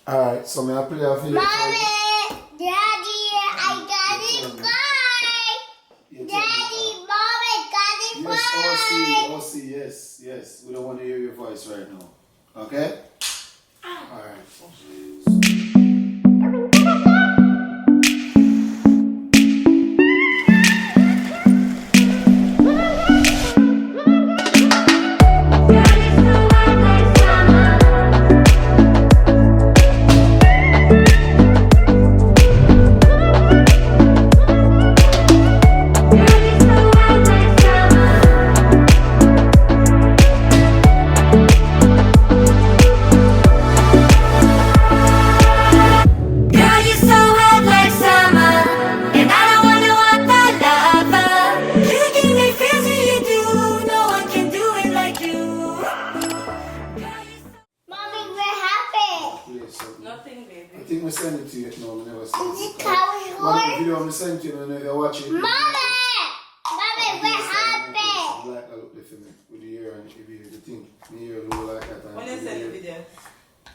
Alright, so may I play a video for you? Daddy, I got it right. Daddy, Mom, I got it right. Yes, OC, yes. We don't want to hear your voice right now. Okay? Alright. I think we send it to you. No, we never send it. The video we sent to you, and you watch it. Mommy, we're happy. I like that look for me with the hair and the thing. The hair look like that. When you send the video?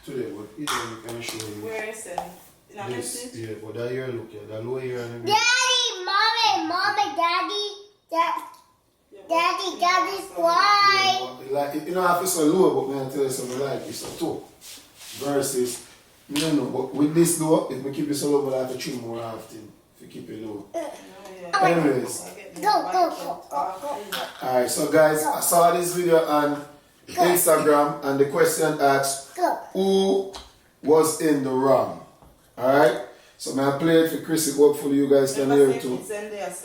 Today, but it can show you. Where is it? In a message? Yeah, but that hair look, yeah, that low hair and Daddy, Daddy, why? Yeah, like, you know, I feel so low, but when I tell you something like it's a top versus. No, but with this though, if we keep it so low, we'll have to trim more often if we keep it low. Anyways. Go. Alright, so guys, I saw this video on Instagram and the question asked, who was in the wrong? Alright? So may I play it for Chrissy, hopefully you guys can hear it too. Yeah, that's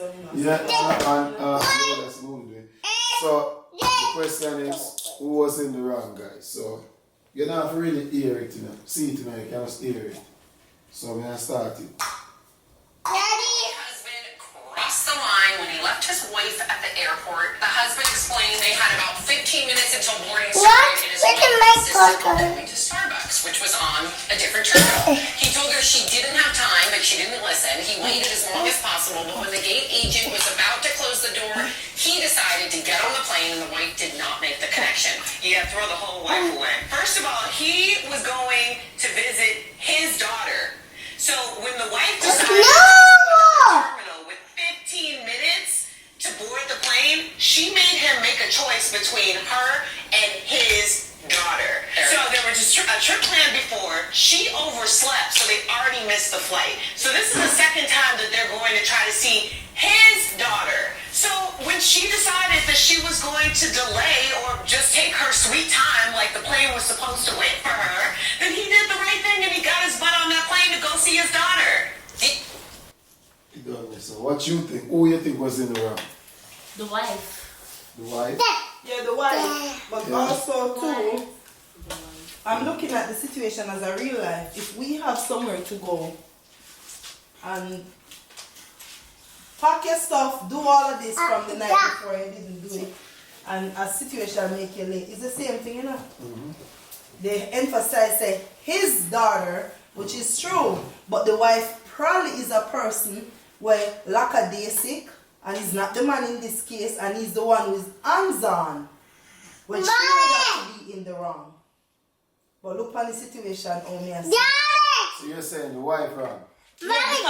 what we're doing. So the question is, who was in the wrong, guys? So you don't have to really hear it, you know. See it, you know, you can just hear it. So I'm going to start it. Daddy! Husband crossed the line when he left his wife at the airport. The husband explained they had about 15 minutes until boarding started and his wife insisted on going to Starbucks, which was on a different terminal. He told her she didn't have time, but she didn't listen. He waited as long as possible, but when the gate agent was about to close the door, he decided to get on the plane and the wife did not make the connection. Yeah, throw the whole wife away. First of all, he was going to visit his daughter. So when the wife decided to go to the terminal with 15 minutes to board the plane, she made him make a choice between her and his daughter. So there was a trip planned before. She overslept, so they already missed the flight. So this is the second time that they're going to try to see his daughter. So when she decided that she was going to delay or just take her sweet time like the plane was supposed to wait for her, then he did the right thing and he got his butt on that plane to go see his daughter. So what you think? Who you think was in the wrong? The wife. The wife? Yeah, the wife. But also too, I'm looking at the situation as a real life. If we have somewhere to go and pack your stuff, do all of this from the night before you didn't do it, and a situation make you late, it's the same thing, you know. They emphasize say his daughter, which is true, but the wife probably is a person where lackadaisic, and he's not the man in this case, and he's the one who's hands-on, when she would have to be in the wrong. But look on the situation, oh me. So you're saying the wife wrong? Daddy!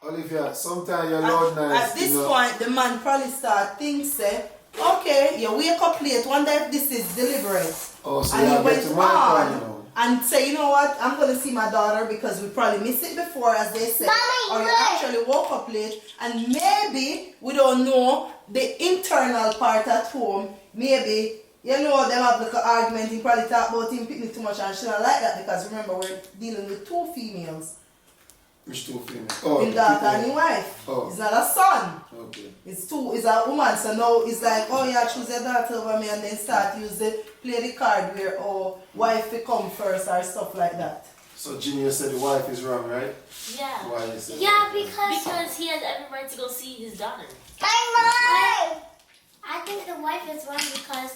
Olivia, sometimes you're loud nice. At this point, the man probably start think say, okay, you wake up late, wonder if this is deliberate. Oh, so and you he went get to my point, you know. and say, you know what, I'm going to see my daughter because we probably missed it before, as they said. Or you actually woke up late, and maybe, we don't know, the internal part at home, maybe, you know, them have like an argument, he probably talk about him picking too much, and she don't like that because remember, we're dealing with two females. Which two females? Oh, His daughter and his wife. Oh. It's not a son. Okay. It's a woman. So now it's like, oh yeah, choose your daughter over me, and then start play the card where wife will come first or stuff like that. So Junior said the wife is wrong, right? Yeah. Why is it? Yeah, because he has every right to go see his daughter. I think the wife is wrong because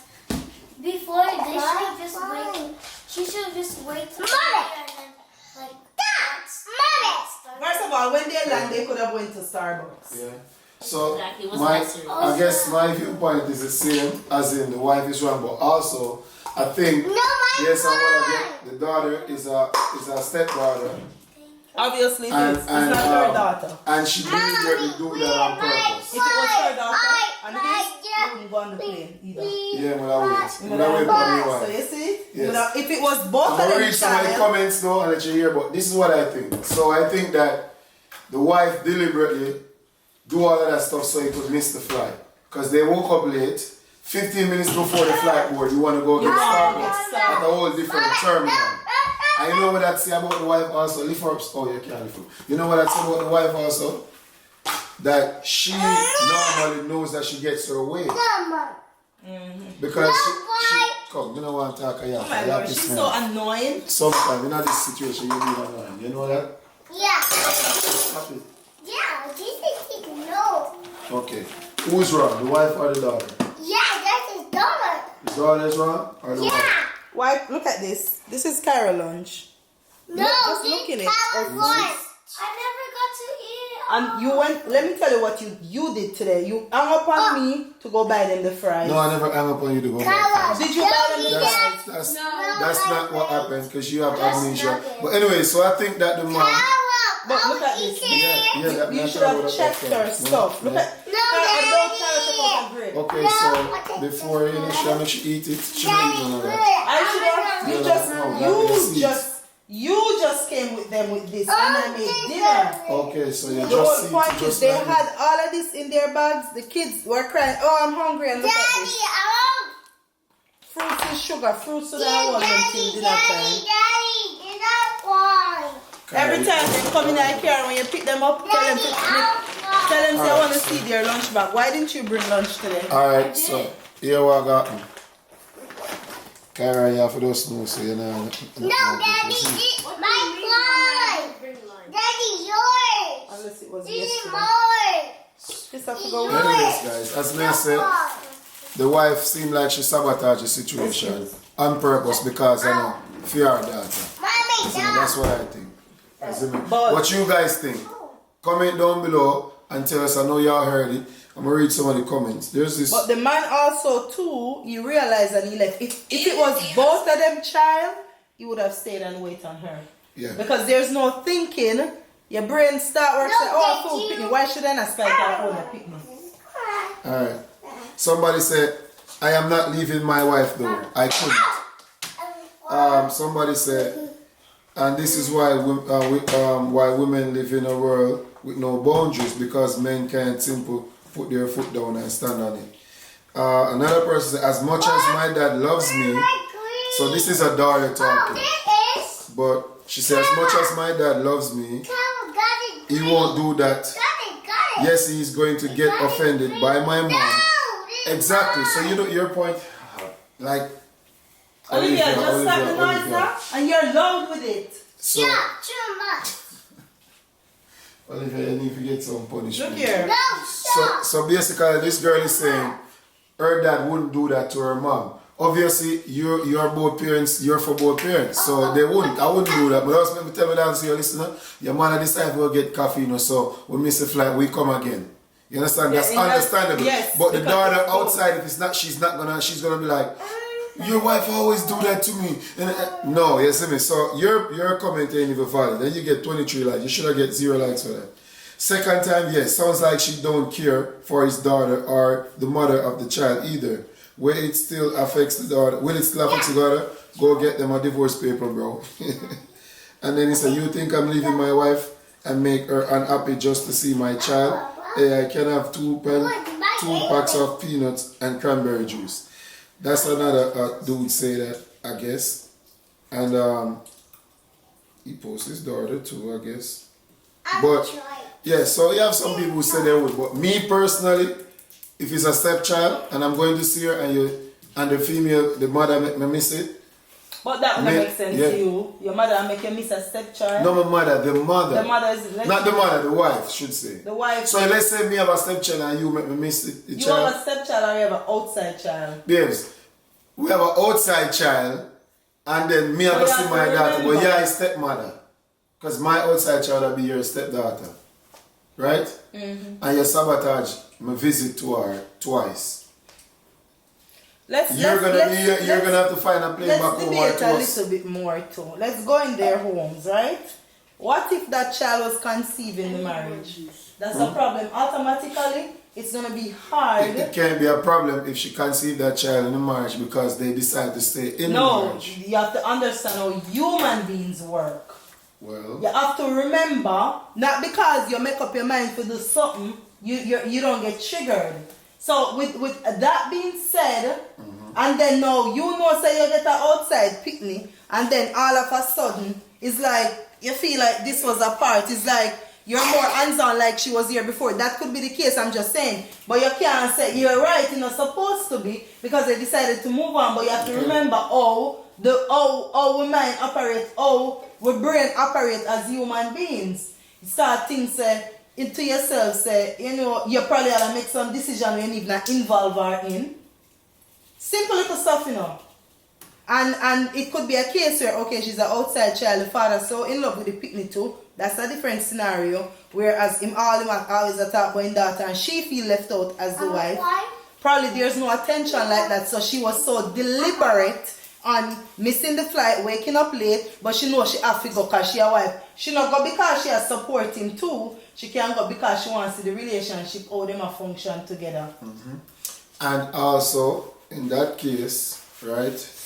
before they should just wait. She should just wait till and then like First of all, when they land, they could have went to Starbucks. Yeah. So Exactly, it was my, necessary. I guess my viewpoint is the same, as in the wife is wrong, but also I think yes, and what I get, the daughter is a stepdaughter, Obviously it and is. It's not her daughter. and she deliberately do that on purpose. If it was her daughter and this, you wouldn't go on the plane either. Yeah, but I wait. But I wait for me So wife. you see? Yes. If it was both I'm of gonna them read some of the child, comments now and let you hear, but this is what I think. So I think that the wife deliberately do all of that stuff so he could miss the flight. Because they woke up late, 15 minutes before the flight board, you want to go get Starbucks at a whole different terminal. And you know what I'd say about the wife also? Lift her up. Oh, you can't lift her. You know what I'd say about the wife also? That she normally knows that she gets her way. Because she come, you know what I'm talking about. oh my God, she's so annoying. Sometimes in this situation you need annoying. You know that? Yeah. Stop it. Yeah, this is no. Okay. Who's wrong? The wife or the daughter? Yeah, that's his daughter. The daughter is wrong or the wife? Yeah. Why? Look at this. This is Carol lunch. No, just this look in it. Carol Or lunch. I never got to eat it. And you went. Let me tell you what you did today. You hung up on me to go buy them the fries. No, I never hung up on you to go Carol, back. Did you buy them the fries? That's not what happened because you have amnesia. But anyway, so I think that the mom. But look at this. Yeah, You should have checked her stuff. Look at. No, Don't tell her to go to grade. Okay, so before you know, she eat it, she don't even know that. I should have. You just came with them with this, and I made dinner. Okay, so you The just whole see point is just they like had all of this in their bags. The kids were crying, "Oh, I'm hungry!" And look at this. Fruits and sugar, fruits and I want them till dinner time. Every time they come in our car, when you pick them up, tell them say I want to see their lunch bag. Why didn't you bring lunch today? Alright, so here what I got. Kara, you have to just know so you know. No, Daddy, this is my one. Daddy, yours. Unless it was This is yesterday. mine. This have to go with Anyways, guys, as I said, the wife seemed like she sabotaged the situation on purpose because I know fear her daughter. Mommy, So that's what I think. As in, But- what you guys think? Comment down below and tell us. I know y'all heard it. I'm gonna read some of the comments. There's this. But the man also too, he realized and he left. If it was both of them child, he would have stayed and wait on her. Yeah. Because there's no thinking. Your brain start working. No, Oh, thank food you. pick me. Why should I not spike her own pick me? Alright. Somebody said, I am not leaving my wife though. I couldn't. Somebody said, and this is why why women live in a world with no boundaries because men can't simply put their foot down and stand on it. Another person said, as much as my dad loves me, so this is a daughter talking, but she said, as much as my dad loves me, he won't do that. Yes, he is going to get offended by my mom. Exactly. So you know your point, like Olivia, just stop the noise now. And you're loud with it. So Yeah, too much. Olivia, you need to get some punishment. Look here. No, So basically, this girl is saying her dad wouldn't do that to her mom. Obviously, you're both parents. You're for both parents, so they wouldn't. I wouldn't do that. But also, let me tell me that, so you listen. Your mother decide we'll get coffee, you know. So we miss the flight, we come again. You understand? That's Yeah, understandable. yes, but the because daughter it's both. outside, if it's not, she's gonna be like, your wife always do that to me. And, no, you see me. So your comment ain't even valid. Then you get 23 likes. You should have get 0 likes for that. Second time, yes, sounds like she don't care for his daughter or the mother of the child either. Will it still affects the daughter? Will it still affect the daughter? Go get them a divorce paper, bro. And then he said, you think I'm leaving my wife and make her unhappy just to see my child? Hey, I can have two packs of peanuts and cranberry juice. That's another dude say that, I guess. And he posts his daughter too, I guess. But yeah, so you have some people who say they would, but me personally, if it's a stepchild and I'm going to see her and the female, the mother make me miss it. But that would make sense yeah. to you. Your mother make you miss a stepchild. No, my mother, the mother. The mother is not the mother, the wife should say. The wife. So let's say me have a stepchild and you make me miss the You child. have a stepchild or you have an outside child. Babes, we have an outside child and then me have to see my daughter. But yeah, it's stepmother. Because my outside child will be your stepdaughter. right? And you sabotage my visit to her twice. You're gonna have to find a place back home. Let's debate a little bit more too. Let's go in their homes, right? What if that child was conceived in the marriage? That's a problem. Automatically, it's gonna be hard. It can't be a problem if she conceived that child in the marriage because they decide to stay in the marriage. No, you have to understand how human beings work. Well, You have to remember, not because you make up your mind to do something, you don't get triggered. So with that being said, and then now you know say you get an outside picnic, and then all of a sudden it's like you feel like this was a part. It's like you're more hands-on like she was here before. That could be the case, I'm just saying. But you can't say you're right, you're not supposed to be because they decided to move on. But you have to remember how we mind operate, how we brain operate as human beings. You start things into yourself, say, you know, you probably have to make some decision when you even involve her in. Simple little stuff, you know. And it could be a case where, okay, she's an outside child, the father so in love with the picnic too. That's a different scenario. Whereas him always a talk about his daughter and she feel left out as the wife. Probably there's no attention like that. So she was so deliberate on missing the flight, waking up late, but she knows she have to go because she a wife. She not go because she has support him too. She can't go because she wants to see the relationship, how them a function together. and also in that case, right?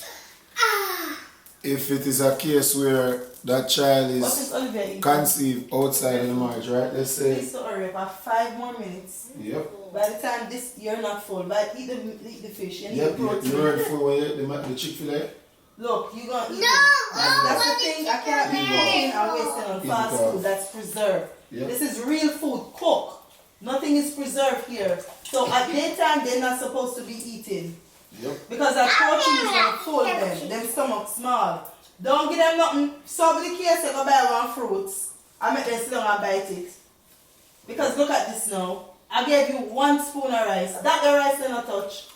If it is a case where that child is conceived outside of the marriage, right? Let's say. Please don't hurry about 5 more minutes. Yep. By the time you're not full, but eat the fish. You need Yep. protein. You're ready for when the Chick-fil-A. Look, you're gonna eat it. That's the thing. I can't be eating and wasting on fast food that's preserved. Yep. This is real food, cooked. Nothing is preserved here. So at daytime, they're not supposed to be eating. Yep. Because that protein is going to full them stomach small. Don't give them nothing. So the case, you go buy one fruits. I make them sit down and bite it. Because look at this now. I gave you 1 spoon of rice. That the rice they not touch.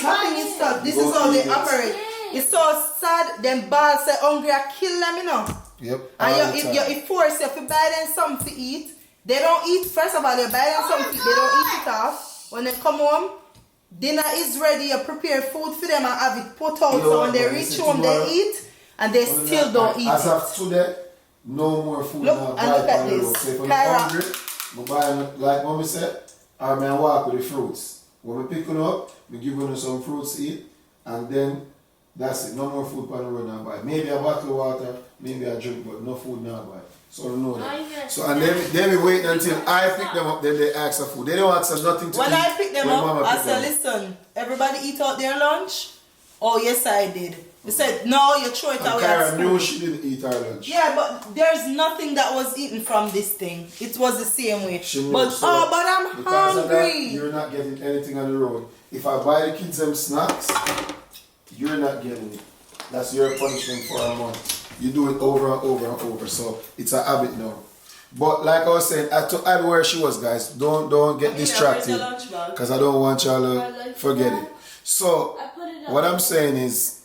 Nothing is touched. This is how they operate. It's so sad. Them balls say hungry I kill them, you know. Yep. And if force you to buy them something to eat, they don't eat. First of all, they buy them something to eat, they don't eat it off. When they come home, dinner is ready, you prepare food for them and have it put out. So when they reach home, they eat and they still don't eat as it. of today, no more food Look, now. and look at this. So if I'm Kyra. hungry, I buy, like mommy said, I may walk with the fruits. When we pick it up, we give them some fruits to eat, and then that's it. No more food on the road now buy. Maybe a bottle of water, maybe a drink, but no food now buy. So I know that. So and then we wait until I pick them up, then they ask for food. They don't ask for nothing to eat. When I pick them when up, mama I pick said, them up. listen, everybody eat out their lunch? Oh, yes, I did. They said, no, you throw it And away at Kyra knew school. she didn't eat her lunch. Yeah, but there's nothing that was eaten from this thing. It was the same way. She knew, But, so but I'm because of that, hungry. you're not getting anything on the road. If I buy the kids them snacks, you're not getting it. That's your punishment for a month. You do it over and over and over. So it's a habit now. But like I was saying, to add where she was, guys, don't get distracted. Because I don't want y'all to forget it. So what I'm saying is,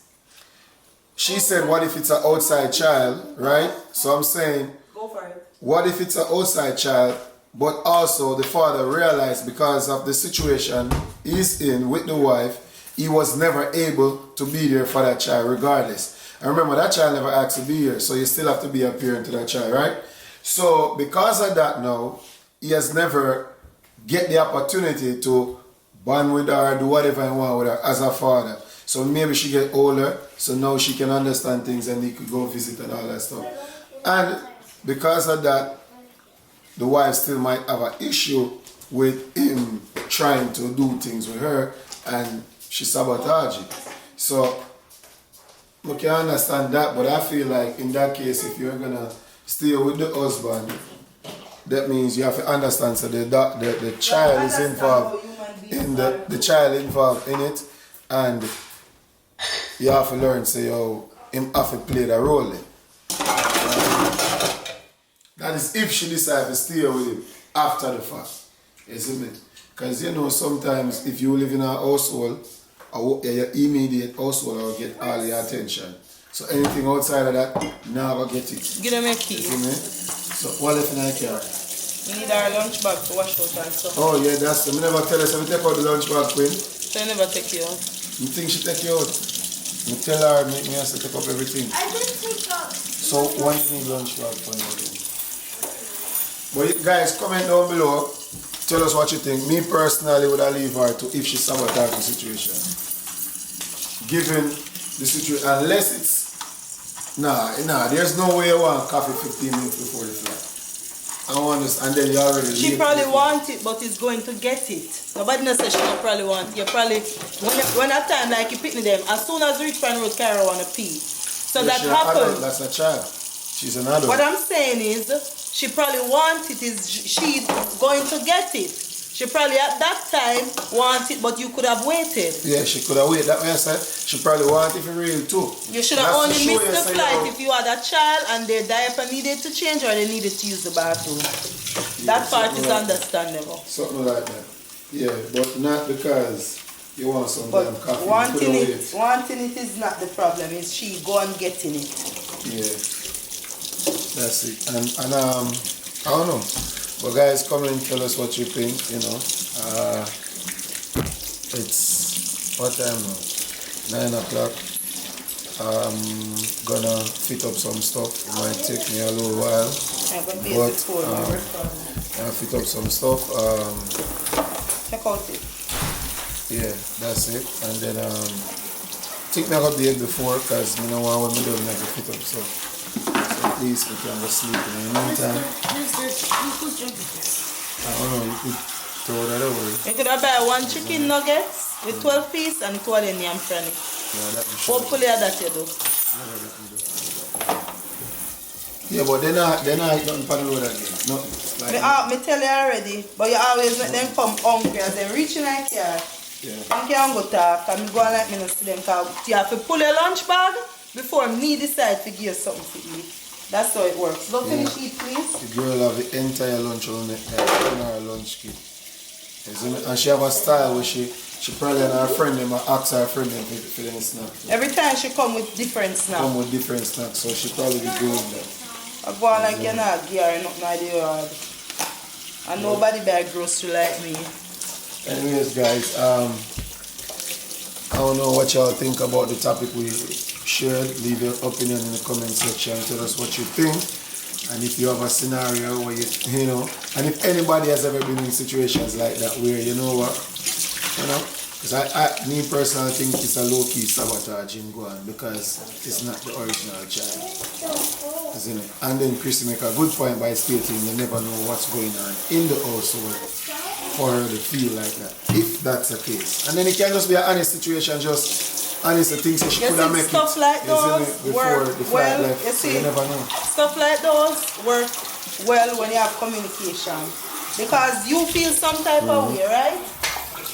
she said, what if it's an outside child, right? So I'm saying, Go for it. what if it's an outside child, but also the father realized because of the situation he's in with the wife, he was never able to be there for that child regardless. And remember, that child never asked to be here, so you still have to be a parent to that child, right? So because of that now, he has never get the opportunity to bond with her, do whatever he want with her as a father. So maybe she get older, so now she can understand things and he could go visit and all that stuff. And because of that, the wife still might have an issue with him trying to do things with her and she sabotage it. So we can understand that, but I feel like in that case, if you're gonna stay with the husband, that means you have to understand so the child is involved in the child involved in it, and you have to learn so him have to play the role then. That is if she decides to stay with him after the fact. You see me? Because you know sometimes if you live in a household, your immediate household will get all your attention. So anything outside of that, never get it. Give them a You key. see me? So what if I care? We need our lunch bag to wash out and stuff. Oh yeah, that's them. I never tell us if we take out the lunch bag, Queen. So you never take you out. You think she take you out? I tell her me has to take up everything. I didn't take out. So why you need lunch bag for you? But you guys, comment down below. Tell us what you think. Me personally would I leave her to if she sabotage the situation. Given the situation, unless it's there's no way you want coffee 15 minutes before the flight. I want this, and then you already. She probably want it, but is going to get it. Nobody knows say she don't probably want it. You probably when that time like you picnic them, as soon as you reach Pan Road, Carol want to pee. So Yeah, that she's an adult, happens. that's a child. She's an adult. What I'm saying is, she probably want it. Is she's going to get it? She probably at that time want it, but you could have waited. Yeah, she could have waited. That way I said she probably want it for real too. You should have That's only to show missed you, the say, flight yo, if you had a child and their diaper needed to change or they needed to use the bathroom. That part is understandable. Something like that. Yeah, but not because you want some But damn coffee. wanting You coulda it, wanting it is not the problem. It's she go and getting it. Yeah, that's it. And I don't know. But guys, come and tell us what you think. You know, it's what time now? 9 o'clock. Gonna fit up some stuff. It might take me a little while. But I'll fit up some stuff. Check out it. Yeah, that's it. And then take me out the egg before, because you know what when we don't have to fit up stuff. So at least we can go sleep in the meantime. Who's drinking this? I don't know, you could throw that away. You could have buy one chicken nuggets with 12 pieces and 12 in yam franny. Yeah, that we should. Hopefully that you do. Yeah, but they're not nothing for the road again. Nothing. Like, Me tell you already, but you always let them come hungry as they reach in like here. yeah. I can't go talk and go and let me know see them because you have to pull your lunch bag before me decide to give you something to eat. That's how it works. Don't finish eat, please. The girl have the entire lunch on her lunch kit. Isn't it? And she have a style where she probably and her friend them ask her friend them for them snacks. Every time she come with different snacks. Come with different snacks, so she probably be doing that. I go on like you're not gearing up my day hard. And nobody buy grocery like me. Anyways, guys, I don't know what y'all think about the topic we shared. Leave your opinion in the comment section. Tell us what you think. And if you have a scenario where you know, and if anybody has ever been in situations like that where you know what, you know, because me personally think it's a low-key sabotage in Guan because it's not the original child, isn't it? And then Chrissy make a good point by stating you never know what's going on in the household for her to feel like that, if that's the case. And then it can just be an honest situation, just honest things that she could have made stuff like those before work the flight well. left, You so see, you never know. stuff like those work well when you have communication because you feel some type of way, right?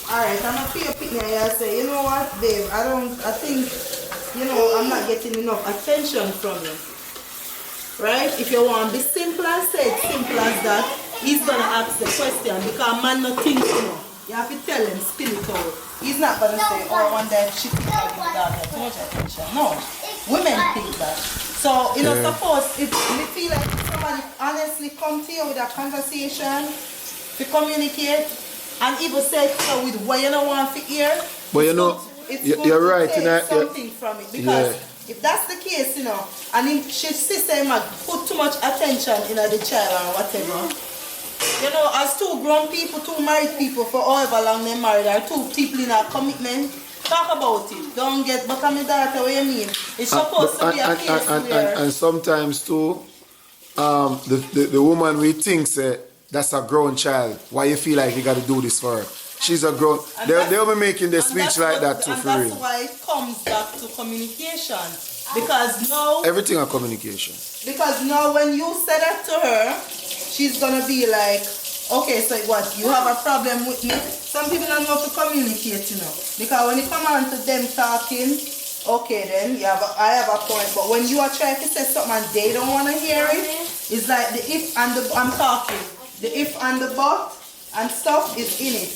Alright, I'm gonna feel picking and I say, you know what, babe, I think, you know, I'm not getting enough attention from you. Right? If you want to be simple and say it simple as that, he's gonna ask the question because man not think, you know. You have to tell him, spill it out. He's not gonna say, oh, one day she think I give that too much attention. No. Women think that. So, you know, suppose if you feel like somebody honestly come to you with a conversation to communicate and even say so with what you don't want to hear. But you know, you're right. Take something from it because if that's the case, you know, and if she sister might put too much attention in the child or whatever. You know, as two grown people, two married people for however long they married, or two people in a commitment, talk about it. Don't get, but I'm a daughter, what you mean? It's supposed to be a case where... And sometimes too, the woman we think say, that's a grown child. Why you feel like you got to do this for her? She's a grown... They'll be making the speech like that too, for real. And that's why it comes back to communication. Because now... Everything a communication. Because now when you say that to her, she's going to be like, okay, so what, you have a problem with me? Some people don't know how to communicate, you know. Because when you come on to them talking, okay then, I have a point. But when you are trying to say something and they don't want to hear it, it's like the if and the, I'm talking, the if and the but and stuff is in it.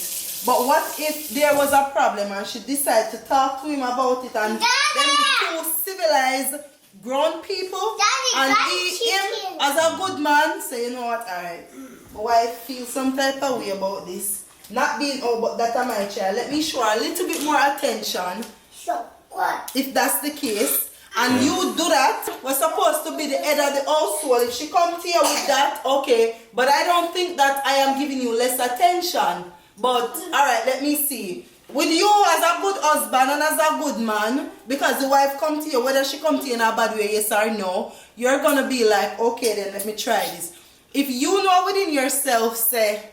But what if there was a problem and she decided to talk to him about it and then the two civilized grown people. Daddy, And Daddy, he, him, chicken. as a good man, say, you know what, alright, my wife feels some type of way about this. Not being, oh, but that are my child. Let me show her a little bit more attention. So what? If that's the case, and you do that, we're supposed to be the head of the household. If she comes here with that, okay. But I don't think that I am giving you less attention. But, alright, let me see. With you as a good husband and as a good man, because the wife come to you, whether she come to you in a bad way, yes or no, you're going to be like, okay, then let me try this. If you know within yourself, say,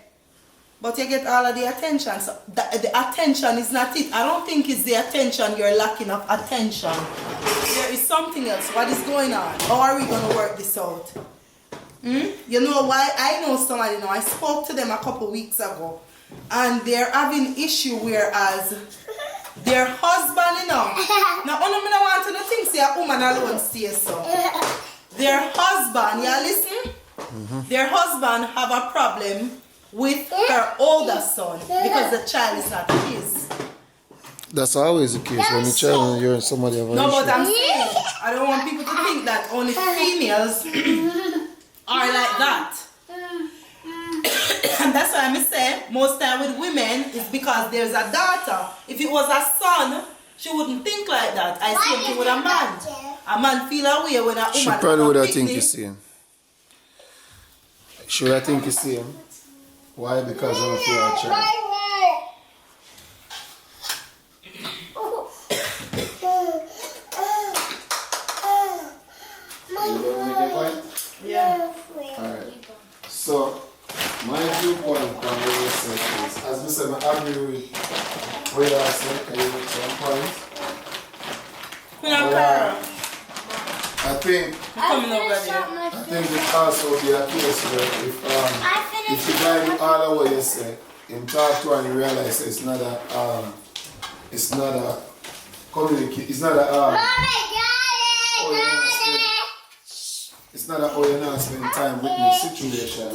but you get all of the attention. So the attention is not it. I don't think it's the attention you're lacking of attention. There is something else. What is going on? How are we going to work this out? You know why? I know somebody now. I spoke to them a couple weeks ago. And they're having issue whereas their husband, you know. Now, I don't want to think say a woman alone stays so. Their husband, yeah, listen? Their husband have a problem with her older son because the child is not his. That's always the case when you child you're somebody of No, but I'm saying, I don't want people to think that only females are like that. And that's why I'm saying, most time with women, is because there's a daughter. If it was a son, she wouldn't think like that. I same thing with a man. A man feel a way when a woman. She probably would have think the same. She would have think the same. Why? Because of a child. Yeah. Alright. So, my viewpoint on what you said is, as we said, I agree with what you said, can you make some points? I think it also be a case where if you guide it all the way you say, in talk to and you realize it's not a communicate, it's not a it's not a oh you're not spending time with me situation.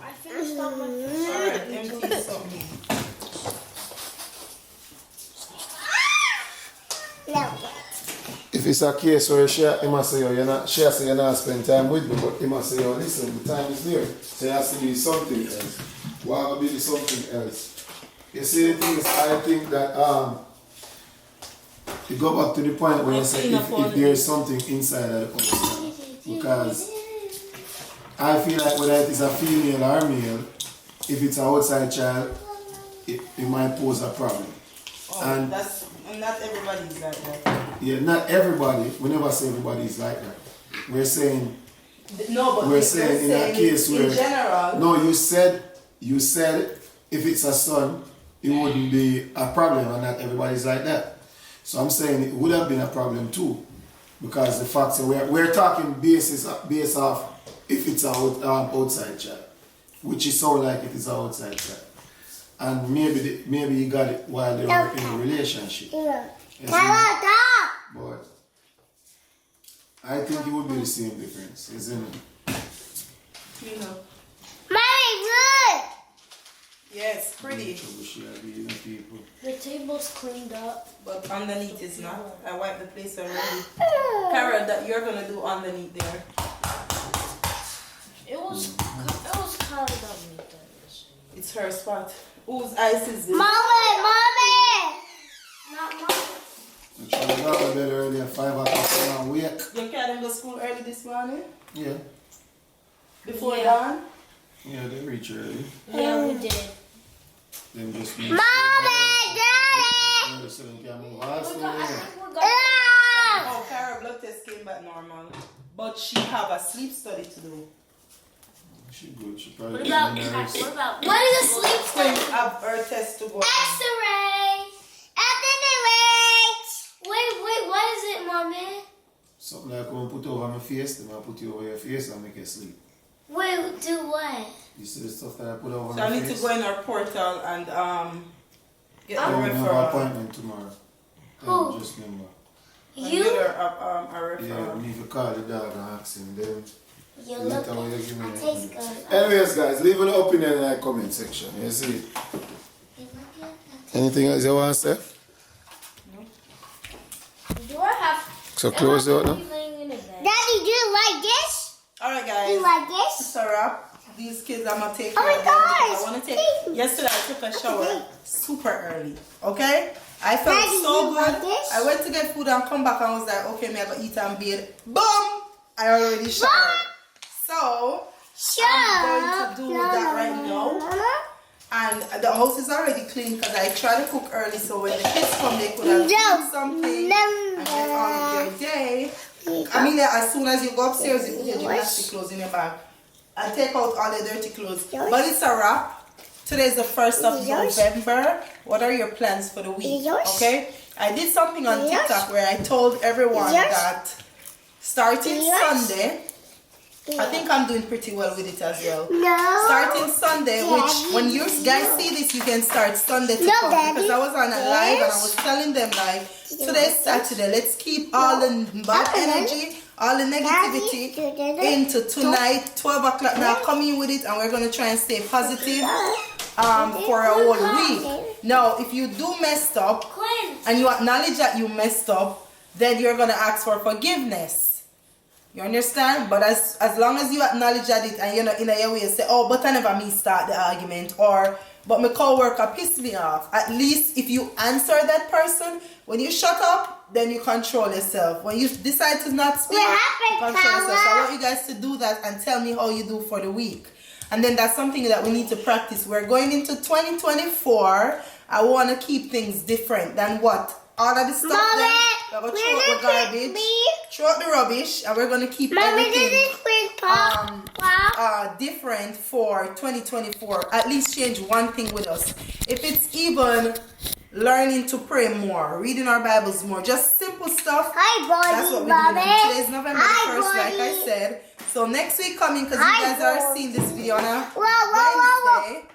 I finished all my food. Alright, empty something. If it's a case where he must say, you're not, she has to say you're not spend time with me, but he must say, oh, listen, the time is there. So it has to be something else. Why would be something else? You see, the thing is, I think that you go back to the point where you say if there is something inside of the outside. Because I feel like whether it is a female or male, if it's an outside child, it might pose a problem. And that's not everybody is like that. Yeah, not everybody. We never say everybody is like that. We're saying no, but we're saying in a case where in general. No, you said if it's a son, it wouldn't be a problem, and not everybody's like that. So I'm saying it would have been a problem too, because the fact that we're talking based off if it's an outside child, which is so like it is an outside child. And maybe you got it while they were in a relationship. But I think it would be the same difference, isn't it? You know. Mommy, good. Yes, pretty. The table's cleaned up. But underneath is not. I wiped the place already. Carol, that you're gonna do underneath there. It was covered underneath there. It's her spot. Whose ice is this? Mommy! Not mommy. I tried to go to bed early at 5 o'clock and wake. Your cat didn't go to school early this morning? Yeah. Before dawn? Yeah, they reach early. Yeah, we did. Then just Mommy! Daddy! So they can move on. Oh, Carol blood test came back normal. But she have a sleep study to do. She good. She probably What about what is a sleep study? Have her test to go. X-ray! Wait, what is it, Mommy? something like when I put over my face, then I put you over your face and make you sleep. Wait, do what? You see the stuff that I put over So my I need face? to go in our portal and get the We have an referral. appointment tomorrow. Who? Just remember. And You? get her a Yeah, referral. we need to call the dog and ask him. Then You later look when you give me it the tastes information. good. Anyways, guys, leave an opinion in the comment section. You see? You look it. Anything else you want to say? You So close out now. Daddy, do you like this? Alright, Do guys. you like this? It's a wrap. These kids, I'm gonna take Oh care my of them because gosh. I want to take. Yesterday, I took a shower super early. Okay, I felt Daddy, so you good. like this? I went to get food and come back and was like, okay, me I go eat and bathe. Boom! I already showered. So I'm going to do that right now. And the house is already clean because I try to cook early so when the kids come, they could have eaten something and get on with their day. I mean, as soon as you go upstairs, you put your gymnastic clothes in your bag and take out all the dirty clothes. But it's a wrap. Today is the 1st of November. What are your plans for the week? Okay? I did something on TikTok where I told everyone that starting Sunday, I think I'm doing pretty well with it as well. No. Starting Sunday, which when you guys see this, you can start Sunday to come. Because I was on a live and I was telling them like, today's Saturday, let's keep all the bad energy, all the negativity into tonight, 12 o'clock. Now come in with it and we're going to try and stay positive for a whole week. Now, if you do messed up and you acknowledge that you messed up, then you're going to ask for forgiveness. You understand? But as long as you acknowledge that it and you're not in a way say, oh, but I never me start the argument, or but my co-worker pissed me off. At least if you answer that person, when you shut up, then you control yourself. When you decide to not speak, you control yourself. So I want you guys to do that and tell me how you do for the week. And then that's something that we need to practice. We're going into 2024. I want to keep things different than what? All of the stuff there. We're going to throw out the garbage, throw out the rubbish, and we're going to keep everything different for 2024. At least change one thing with us. If it's even learning to pray more, reading our Bibles more, just simple stuff. Hi, buddy, that's what we're doing. Today is November the 1st, like I said. So next week coming, because you guys are seeing this video on a Wednesday.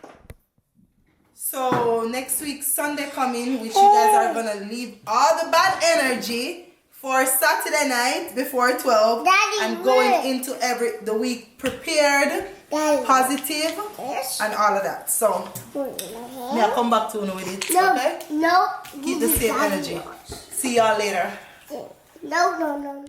So next week, Sunday coming, which you guys are going to leave all the bad energy for Saturday night before 12. Daddy, and going into the week prepared, positive, and all of that. So, I'll come back to you with it, okay? No. Keep the same energy. See y'all later. No.